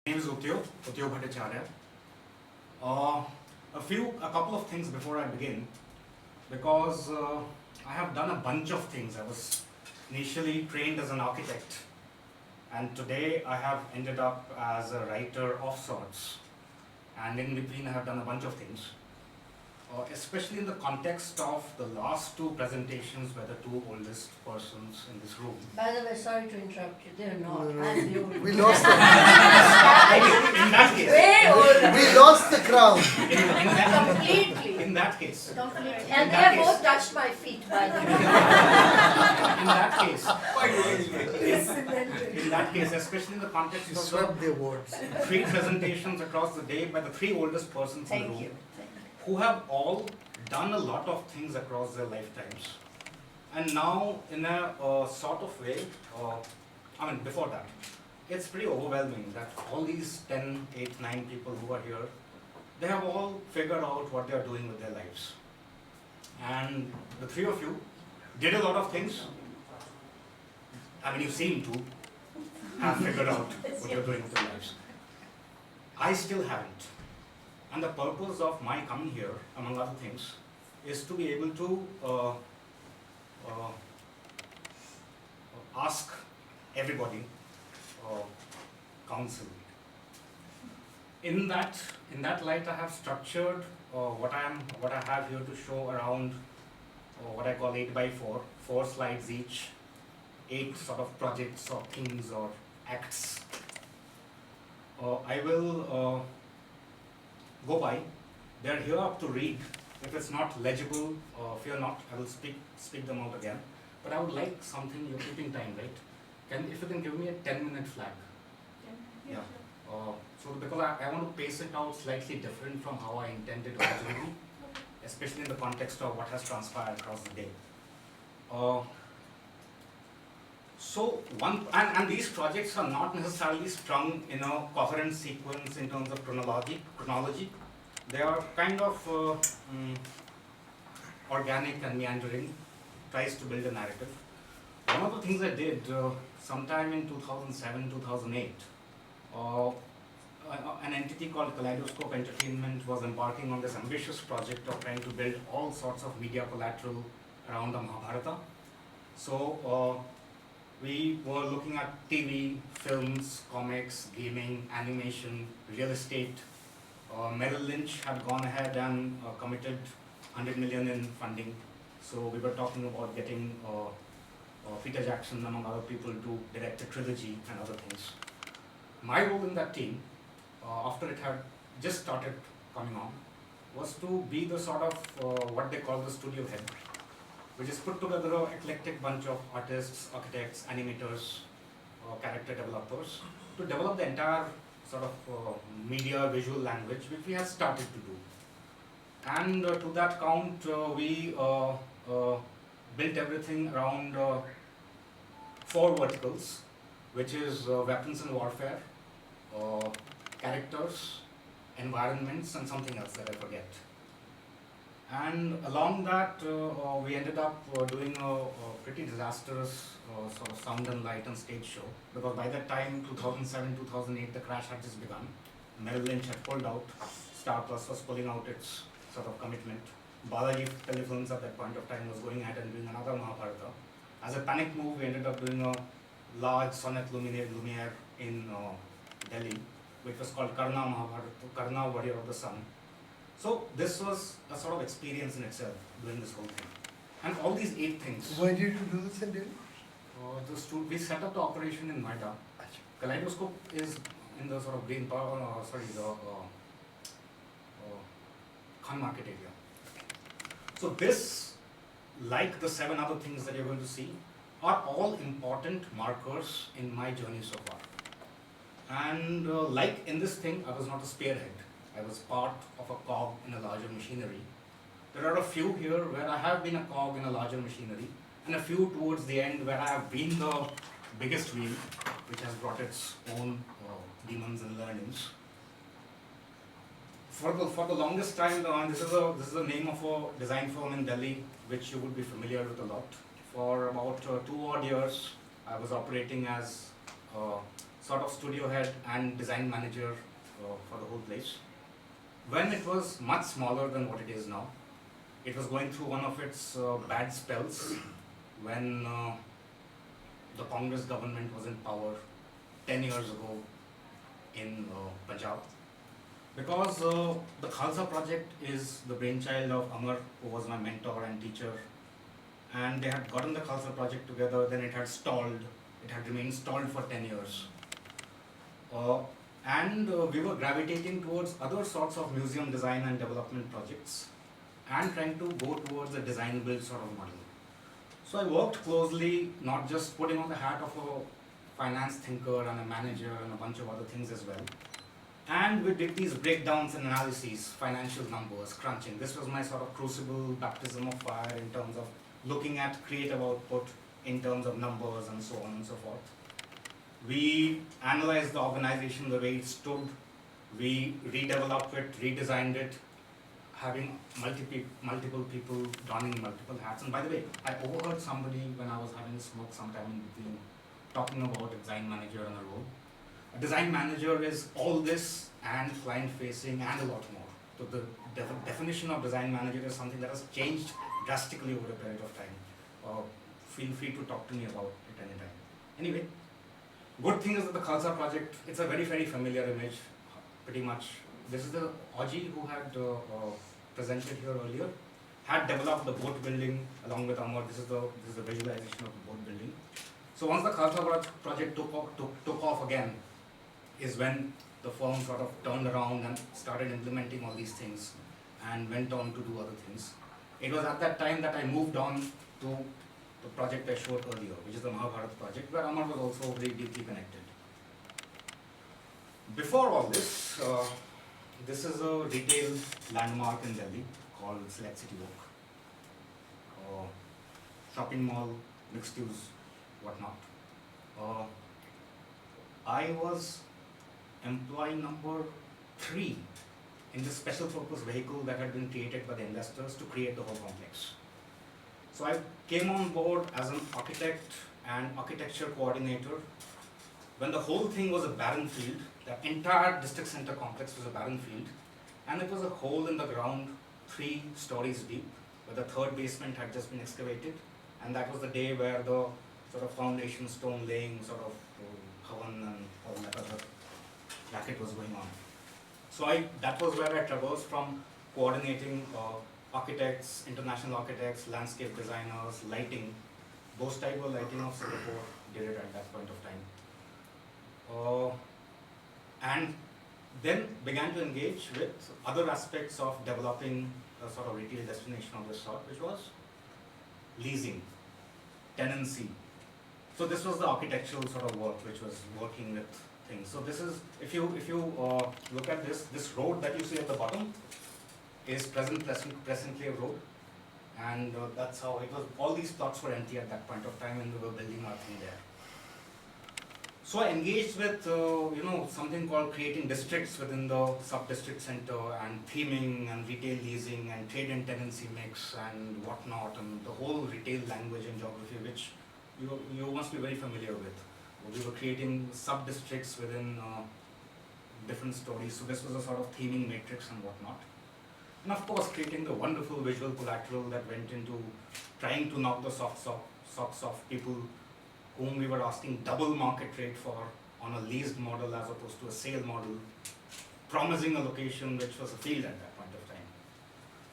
My name is Uttiyo Bhattacharya. A couple of things before I begin, because I have done a bunch of things. I was initially trained as an architect, and today I have ended up as a writer of sorts. And in between, I have done a bunch of things. Especially in the context of the last two presentations by the two oldest persons in this room. By the way, sorry to interrupt you, they're not. I'm the oldest. We lost the, In that case, Way older. we lost the crown. Completely. in that case, Completely. In And they that have case- both touched my feet, by the way. in that case, especially in the context He of swept the awards. the three presentations across the day by the three oldest persons in the Thank room, you. who have all done a lot of things across their lifetimes. And now, in a sort of way, before that, it's pretty overwhelming that all these 10, 8, 9 people who are here, they have all figured out what they are doing with their lives. And the three of you did a lot of things. You seem to have figured out what you're doing with your lives. I still haven't. And the purpose of my coming here, among other things, is to be able to ask everybody counsel. In that light, I have structured what I have here to show around what I call 8x4, 4 slides each, 8 sort of projects or themes or acts. I will go by. They are here up to read. If it's not legible, fear not, I will speak them out again. But I would like something, you're keeping time, right? If you can give me a 10-minute flag. Yeah. So because I want to pace it out slightly different from how I intended originally, especially in the context of what has transpired across the day. And these projects are not necessarily strung in a coherent sequence in terms of chronology. They are kind of organic and meandering, tries to build a narrative. One of the things I did sometime in 2007, 2008, an entity called Kaleidoscope Entertainment was embarking on this ambitious project of trying to build all sorts of media collateral around the Mahabharata. So we were looking at TV, films, comics, gaming, animation, real estate. Merrill Lynch had gone ahead and committed 100 million in funding. So we were talking about getting Peter Jackson, among other people, to direct a trilogy and other things. My role in that team, after it had just started coming on, was to be the sort of what they call the studio head, which is put together an eclectic bunch of artists, architects, animators, character developers, to develop the entire sort of media visual language, which we have started to do. And to that count, we built everything around 4 verticals, which is weapons and warfare, characters, environments, and something else that I forget. And along that, we ended up doing a pretty disastrous sort of sound and light and stage show, because by that time, 2007, 2008, the crash had just begun. Merrill Lynch had pulled out, Star Plus was pulling out its sort of commitment. Balaji Telefilms at that point of time was going ahead and doing another Mahabharata. As a panic move, we ended up doing a large sonnet luminaire in Delhi, which was called Karna Mahabharata, Karna Warrior of the Sun. So this was a sort of experience in itself, doing this whole thing. And all these 8 things. Why did you do this in Delhi? We set up the operation in Noida. Kaleidoscope is in the sort of green power, Khan Market area. So this, like the 7 other things that you're going to see, are all important markers in my journey so far. And like in this thing, I was not a spearhead. I was part of a cog in a larger machinery. There are a few here where I have been a cog in a larger machinery, and a few towards the end where I have been the biggest wheel, which has brought its own demons and learnings. For the longest time, this is the name of a design firm in Delhi, which you would be familiar with a lot. For about 2 odd years, I was operating as sort of studio head and design manager for the whole place. When it was much smaller than what it is now, it was going through one of its bad spells when the Congress government was in power 10 years ago in Punjab. Because the Khalsa project is the brainchild of Amar, who was my mentor and teacher, and they had gotten the Khalsa project together, then it had stalled, it had remained stalled for 10 years. And we were gravitating towards other sorts of museum design and development projects and trying to go towards a design build sort of model. So I worked closely, not just putting on the hat of a finance thinker and a manager and a bunch of other things as well. And we did these breakdowns and analyses, financial numbers, crunching. This was my sort of crucible, baptism of fire in terms of looking at creative output in terms of numbers and so on and so forth. We analyzed the organization the way it stood. We redeveloped it, redesigned it, having multiple people donning multiple hats. And by the way, I overheard somebody when I was having a smoke sometime in between talking about a design manager and a role. A design manager is all this and client facing and a lot more. So the definition of design manager is something that has changed drastically over a period of time. Feel free to talk to me about it anytime. Anyway, good thing is that the Khalsa project, it's a very, very familiar image, pretty much. This is the Oji who had presented here earlier, had developed the boat building along with Amar. This is the visualization of the boat building. So once the Khalsa project took off again, is when the firm sort of turned around and started implementing all these things and went on to do other things. It was at that time that I moved on to the project I showed earlier, which is the Mahabharata project, where Amar was also very deeply connected. Before all this, this is a retail landmark in Delhi called Select City Walk. Shopping mall, mixed use, whatnot. I was employee number 3 in this special purpose vehicle that had been created by the investors to create the whole complex. So I came on board as an architect and architecture coordinator when the whole thing was a barren field. The entire district center complex was a barren field, and it was a hole in the ground 3 stories deep, where the 3rd basement had just been excavated, and that was the day where the sort of foundation stone laying sort of Havan and all that other racket was going on. So that was where I traversed from coordinating architects, international architects, landscape designers, lighting. Those type of lighting of Singapore did it at that point of time. And then began to engage with other aspects of developing a sort of retail destination of this sort, which was leasing, tenancy. So this was the architectural sort of work which was working with things. So this is, if you look at this road that you see at the bottom is presently a road, and that's how it was. All these plots were empty at that point of time, and we were building our thing there. So I engaged with something called creating districts within the sub-district center, and theming and retail leasing and trade and tenancy mix and whatnot, and the whole retail language and geography, which you must be very familiar with. We were creating sub-districts within different stories. So this was a sort of theming matrix and whatnot. And of course, creating the wonderful visual collateral that went into trying to knock the socks off people whom we were asking double market rate for on a leased model as opposed to a sale model, promising a location which was a field at that point of time.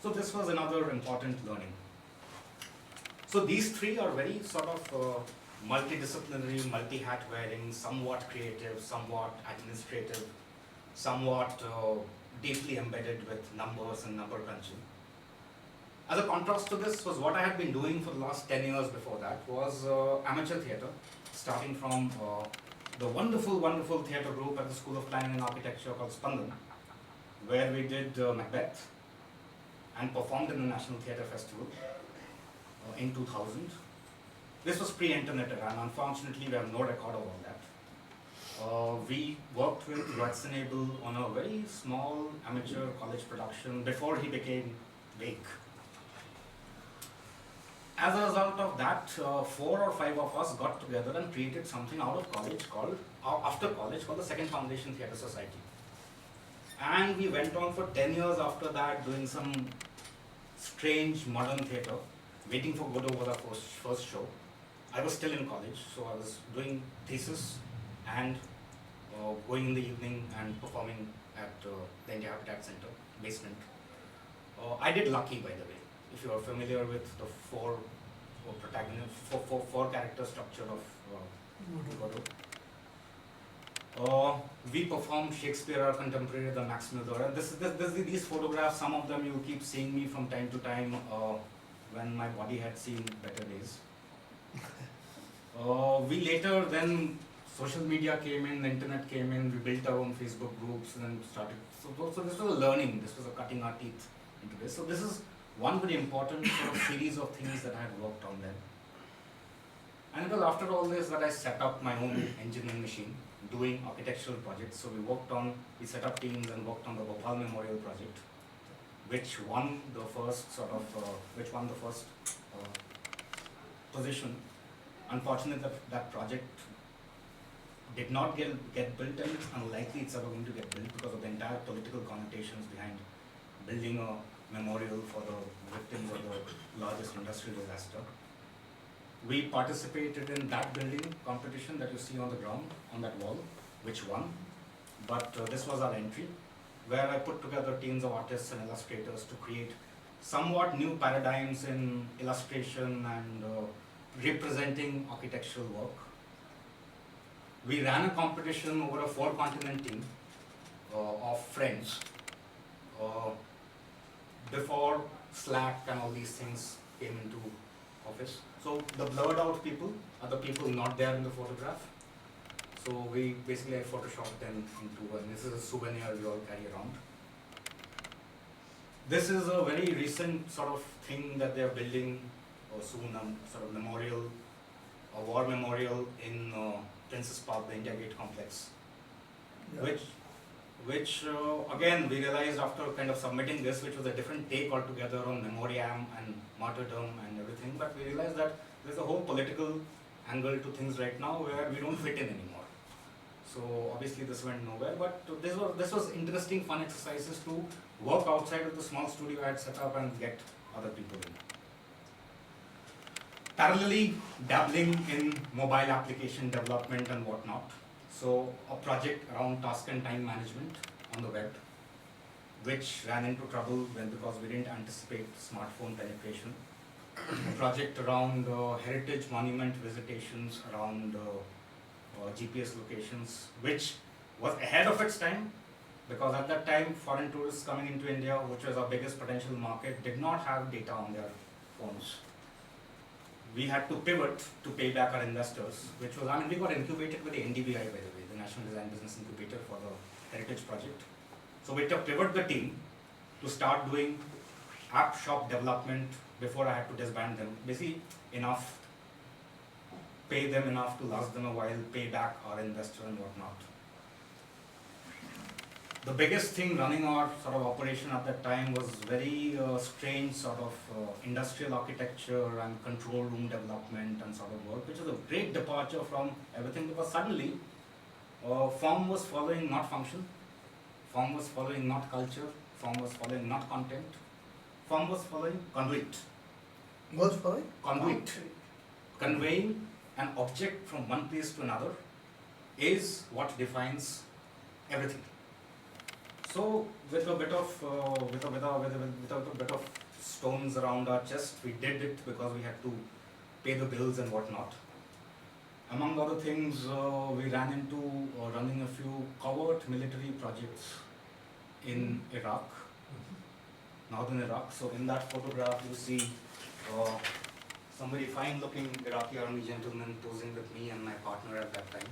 So this was another important learning. So these 3 are very sort of multidisciplinary, multi-hat wearing, somewhat creative, somewhat administrative, somewhat deeply embedded with numbers and number crunching. As a contrast to this was what I had been doing for the last 10 years before that was amateur theatre, starting from the wonderful, wonderful theatre group at the School of Planning and Architecture called Spandan, where we did Macbeth and performed in the National Theatre Festival in 2000. This was pre-internet era, and unfortunately we have no record of all that. We worked with Watson Abel on a very small amateur college production before he became big. As a result of that, that, 4 or 5 of us got together and created something out of college after college called the Second Foundation Theatre Society. And we went on for 10 years after that doing some strange modern theatre, waiting for Godot was our first show. I was still in college, so I was doing thesis and going in the evening and performing at the India Habitat Center basement. I did Lucky, by the way, if you are familiar with the four character structure of Godot. We performed Shakespeare, our contemporary, the Max Muller, and these photographs, some of them you keep seeing me from time to time when my body had seen better days. We later then, social media came in, the internet came in, we built our own Facebook groups and then started, so this was a learning, this was a cutting our teeth into this. So this is one very important sort of series of things that I had worked on then. And it was after all this that I set up my own engineering machine, doing architectural projects. So we set up teams and worked on the Bhopal Memorial project, which won the first position. Unfortunately, that project did not get built, and it's unlikely it's ever going to get built because of the entire political connotations behind building a memorial for the victims of the largest industrial disaster. We participated in that building competition that you see on the ground, on that wall, which won. But this was our entry, where I put together teams of artists and illustrators to create somewhat new paradigms in illustration and representing architectural work. We ran a competition over a 4-continent team of friends before Slack and all these things came into office. So the blurred out people are the people not there in the photograph. So I photoshopped them into, and this is a souvenir we all carry around. This is a very recent sort of thing that they are building soon, sort of memorial, a war memorial in Princess Park, the India Gate complex, Yeah. which again we realized after kind of submitting this, which was a different take altogether on memoriam and martyrdom and everything, but we realized that there's a whole political angle to things right now where we don't fit in anymore. So obviously this went nowhere, but this was interesting, fun exercises to work outside of the small studio I had set up and get other people in. Parallelly dabbling in mobile application development and whatnot. So a project around task and time management on the web, which ran into trouble because we didn't anticipate smartphone penetration. A project around heritage monument visitations around GPS locations, which was ahead of its time, because at that time foreign tourists coming into India, which was our biggest potential market, did not have data on their phones. We had to pivot to pay back our investors, which was, we got incubated with the NDBI, by the way, the National Design Business Incubator for the Heritage Project. So we had to pivot the team to start doing app shop development before I had to disband them. Basically, pay them enough to last them a while, pay back our investor and whatnot. The biggest thing running our sort of operation at that time was very strange sort of industrial architecture and control room development and sort of work, which is a great departure from everything, because suddenly form was following not function, form was following not culture, form was following not content, form was following conduit. What's following? Conduit. Conveying an object from one place to another is what defines everything. So with a bit of stones around our chest, we did it because we had to pay the bills and whatnot. Among other things, we ran into running a few covert military projects in Iraq, northern Iraq. So in that photograph, you see some very fine-looking Iraqi army gentleman posing with me and my partner at that time.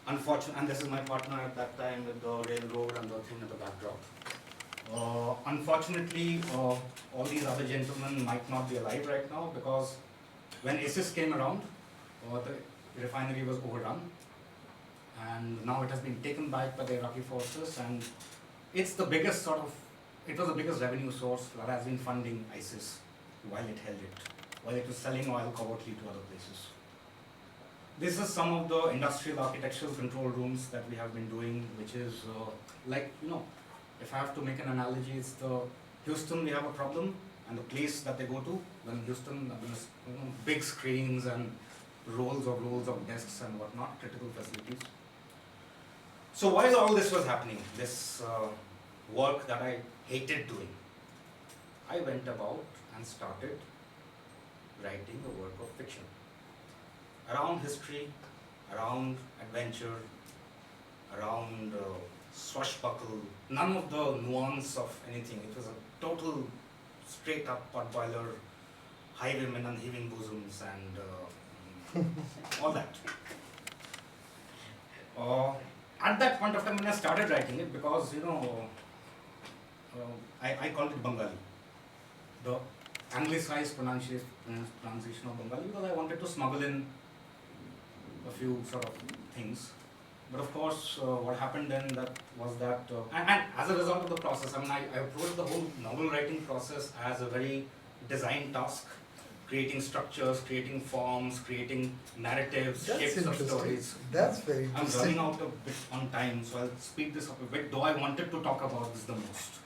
Unfortunately, and this is my partner at that time with the railroad and the thing at the backdrop. Unfortunately, all these other gentlemen might not be alive right now, because when ISIS came around, the refinery was overrun, and now it has been taken back by the Iraqi forces, and it's the biggest it was the biggest revenue source that has been funding ISIS while it held it while it was selling oil covertly to other places. This is some of the industrial architectural control rooms that we have been doing, which is like, if I have to make an analogy, it's the Houston, we have a problem, and the place that they go to, when Houston, big screens and rows of desks and whatnot, critical facilities. So while all this was happening, this work that I hated doing, I went about and started writing a work of fiction around history, around adventure, around swashbuckle, none of the nuance of anything. It was a total straight up potboiler, highwaymen and heaving bosoms and all that. At that point of time when I started writing it, because I called it Bengali, the anglicized pronunciation of Bengali, because I wanted to smuggle in a few sort of things. But of course, what happened then was that, and as a result of the process, I approached the whole novel writing process as a very design task, creating structures, creating forms, creating narratives, That's shapes of interesting. stories. That's very I'm interesting. running out a bit on time, so I'll speed this up a bit, though I wanted to talk about this the most.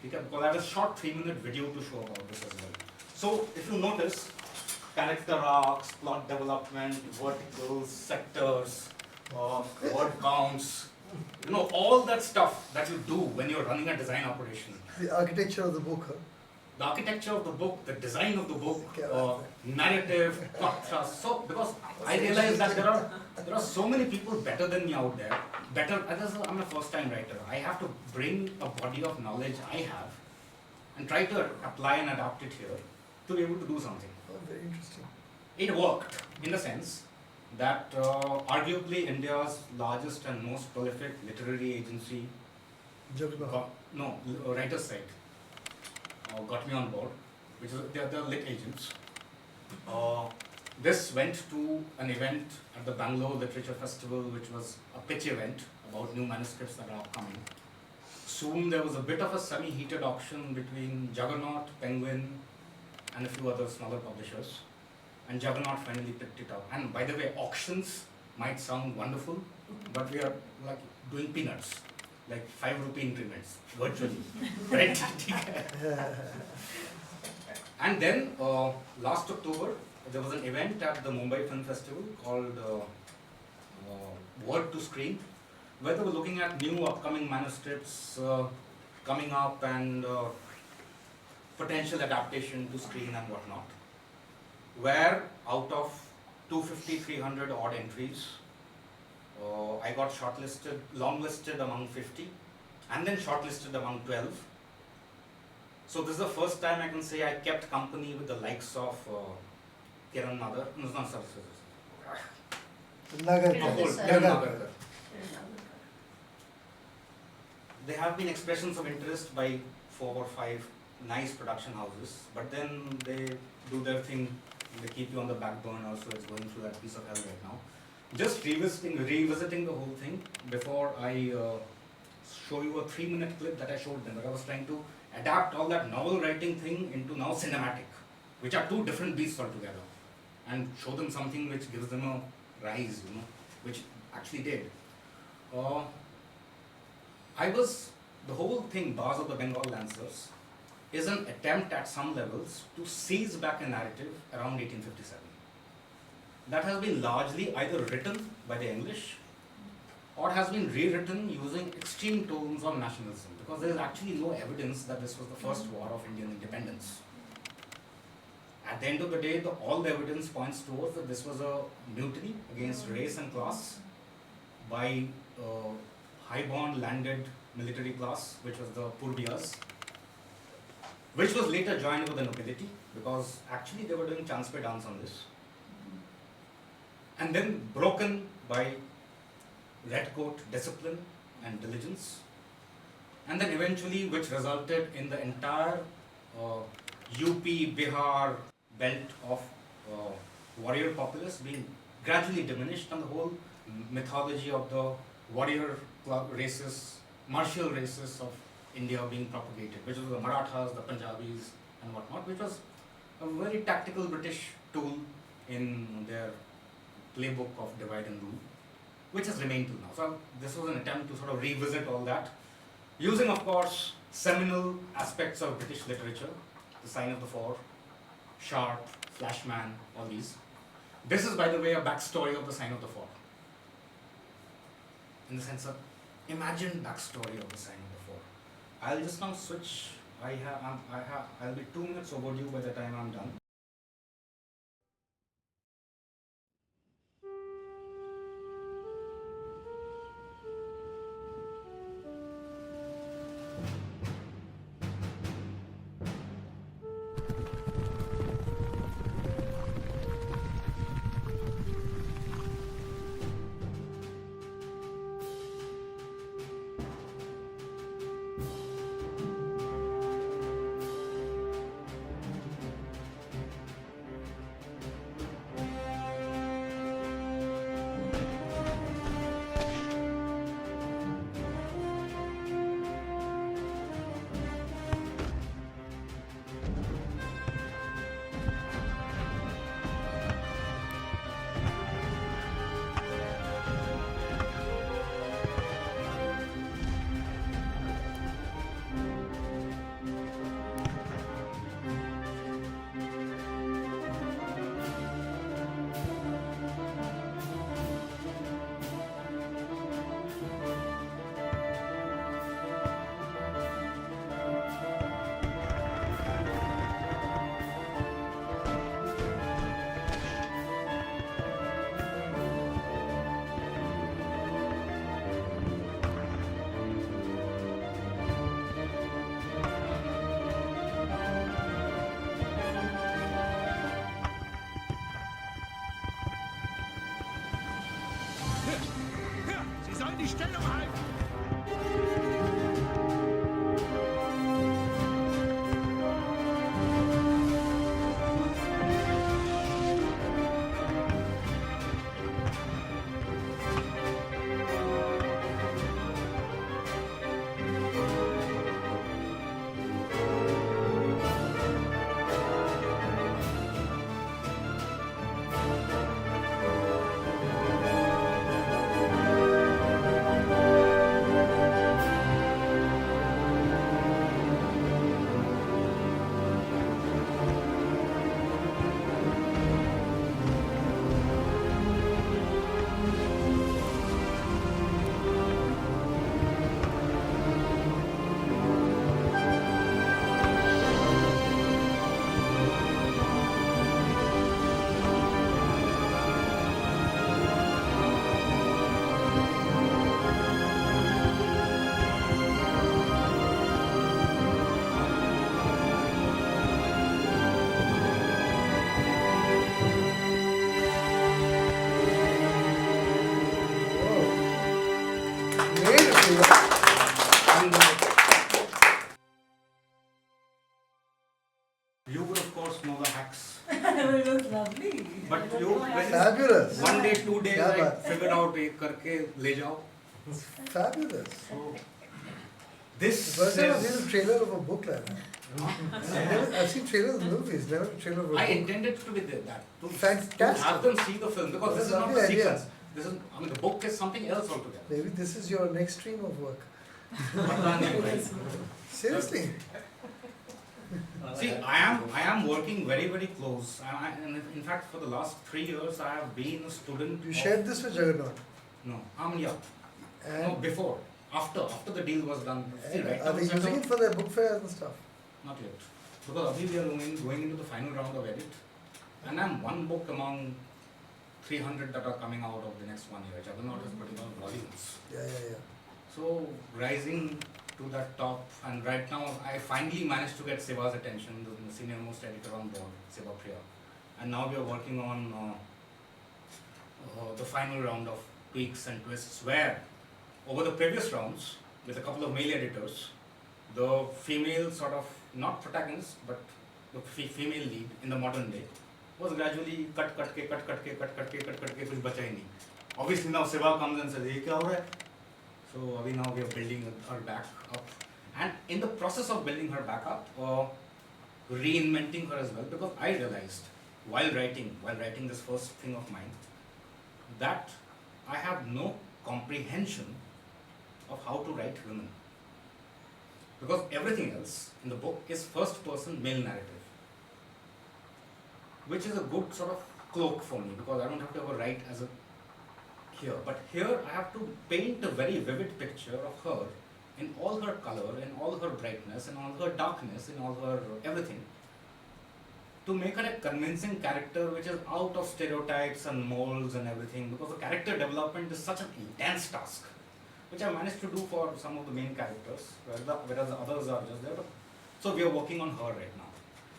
Because I have a short 3-minute video to show about this as well. So, if you notice, character arcs, plot development, verticals, sectors, word counts, all that stuff that you do when you're running a design operation. The architecture of the book, huh? The architecture of the book, the design of the book, Okay. narrative, plot thrust. So, because I realized that there are so many people better than me out there. I'm a first-time writer. I have to bring a body of knowledge I have and try to apply and adapt it here to be able to do something. Oh, very interesting. It worked in the sense that arguably India's largest and most prolific literary agency, Juggernaut. writer's site, got me on board, which is they're lit agents. This went to an event at the Bangalore Literature Festival, which was a pitch event about new manuscripts that are upcoming. Soon there was a bit of a semi-heated auction between Juggernaut, Penguin, and a few other smaller publishers. And Juggernaut finally picked it up. And by the way, auctions might sound wonderful, but we are like doing peanuts, like 5 rupee increments, virtually, right? And then last October, there was an event at the Mumbai Film Festival called Word to Screen, where they were looking at new upcoming manuscripts coming up and potential adaptation to screen and whatnot. Where out of 250, 300 odd entries, I got shortlisted, longlisted among 50, and then shortlisted among 12. So this is the first time I can say I kept company with the likes of Kiran Nagar. No, sorry. Nagar. Kiran Desai. Kiran Nagar. Nagar. There have been expressions of interest by 4 or 5 nice production houses, but then they do their thing, they keep you on the back burner, so it's going through that piece of hell right now. Just revisiting the whole thing before I show you a 3-minute clip that I showed them, where I was trying to adapt all that novel writing thing into now cinematic, which are two different beasts altogether, and show them something which gives them a rise, which actually did. The whole thing, Bars of the Bengal Lancers, is an attempt at some levels to seize back a narrative around 1857. That has been largely either written by the English or has been rewritten using extreme tones of nationalism, because there is actually no evidence that this was the first war of Indian independence. At the end of the day, all the evidence points towards that this was a mutiny against race and class by high-born landed military class, which was the Purbias, which was later joined with the nobility, because actually they were doing chance pay dance on this. And then broken by redcoat discipline and diligence. And then eventually, which resulted in the entire UP, Bihar belt of warrior populace being gradually diminished, and the whole mythology of the warrior races, martial races of India being propagated, which was the Marathas, the Punjabis and whatnot, which was a very tactical British tool in their playbook of divide and rule, which has remained till now. So this was an attempt to sort of revisit all that, using of course seminal aspects of British literature, the Sign of the Four, Sharp, Flashman, all these. This is, by the way, a backstory of the Sign of the Four. In the sense of imagined backstory of the Sign of the Four. I'll just now switch. I'll be 2 minutes overdue by the time I'm done. Sie sollen die Stellung halten! And you would of course know the hacks, It looks lovely. but you when Fabulous. one day, 2 days, Yeah, I but- figured out एक करके ले जाओ. Fabulous. So this The first time I've is. seen a trailer of a book like that. I've seen trailers of movies, never a trailer of a I book. intended to be that to Fantastic. have them see the film because this is not Lovely a idea. sequence. This is, I mean, the book is something else altogether. Maybe this is your next stream of work. पता नहीं भाई. Seriously. See, I am working very, very close. And in fact, for the last 3 years, I have been a student. You of- shared this with Jagannath. No, yeah. No, And, before. After the deal was done. See, and right are now they it's using not- it for their book fairs and stuff? Not yet. Because abhi we are going into the final round of edit. And I'm one book among 300 that are coming out of the next 1 year. Juggernaut is putting out volumes. Yeah. So rising to that top, and right now I finally managed to get Siva's attention, the senior most editor on board, Siva Priya. And now we are working on the final round of tweaks and twists where over the previous rounds, with a couple of male editors, the female sort of, not protagonist, but the female lead in the modern day was gradually cut ke, kuch bacha hi nahi. Obviously now Siva comes and says, "Ye kya ho raha hai?" So abhi now we are building her back up. And in the process of building her back up, reinventing her as well, because I realized while writing this first thing of mine, that I have no comprehension of how to write women. Because everything else in the book is first person male narrative, which is a good sort of cloak for me, because I don't have to ever write as a here. But here I have to paint a very vivid picture of her in all her color, in all her brightness, in all her darkness, in all her everything, to make her a convincing character which is out of stereotypes and molds and everything, because the character development is such an intense task, which I managed to do for some of the main characters, whereas the others are just there. So we are working on her right now.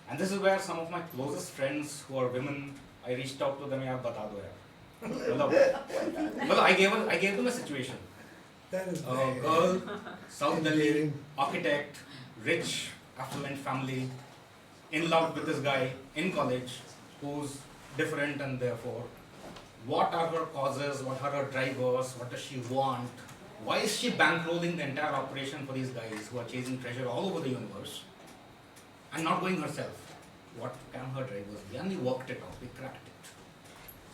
And this is where some of my closest friends who are women, I reached out to them, yaar, bata do yaar. Well, I gave them a situation. That is A very girl, South Delhi, endearing. architect, rich, affluent family, in love with this guy in college, who's different, and therefore, what are her causes, what are her drivers, what does she want, why is she bankrolling the entire operation for these guys who are chasing treasure all over the universe and not going herself? What can her drivers be? And we worked it out, we cracked it.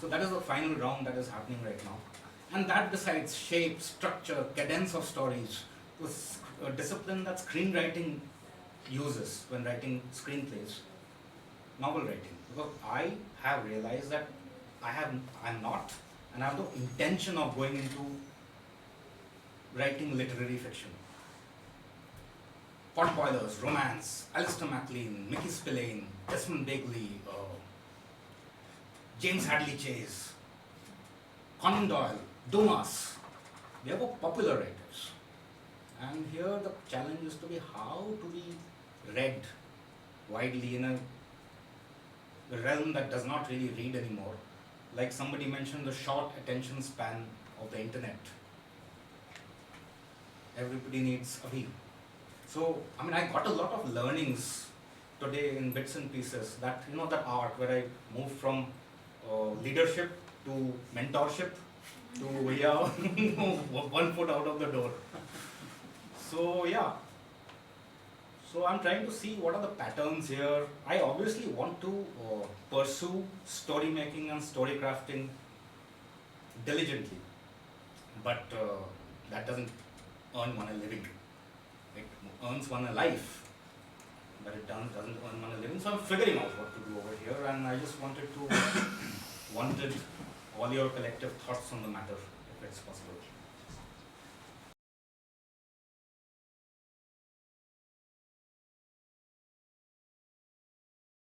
So that is the final round that is happening right now. And that decides shape, structure, cadence of stories, this discipline that screenwriting uses when writing screenplays, novel writing. Because I have realized that I'm not, and I have no intention of going into writing literary fiction. Potboilers, romance, Alistair MacLean, Mickey Spillane, Desmond Bagley, James Hadley Chase, Conan Doyle, Dumas, they were popular writers. And here the challenge is to be how to be read widely in a realm that does not really read anymore. Like somebody mentioned, the short attention span of the internet. Everybody needs Abhi. So, I mean, I got a lot of learnings today in bits and pieces. That, you know, that art where I moved from leadership to mentorship to, yeah, 1 foot out of the door. So, yeah. So, I'm trying to see what are the patterns here. I obviously want to pursue story making and story crafting diligently, but that doesn't earn one a living. It earns one a life, but it doesn't earn one a living. So I'm figuring out what to do over here, and I just wanted all your collective thoughts on the matter, if it's possible.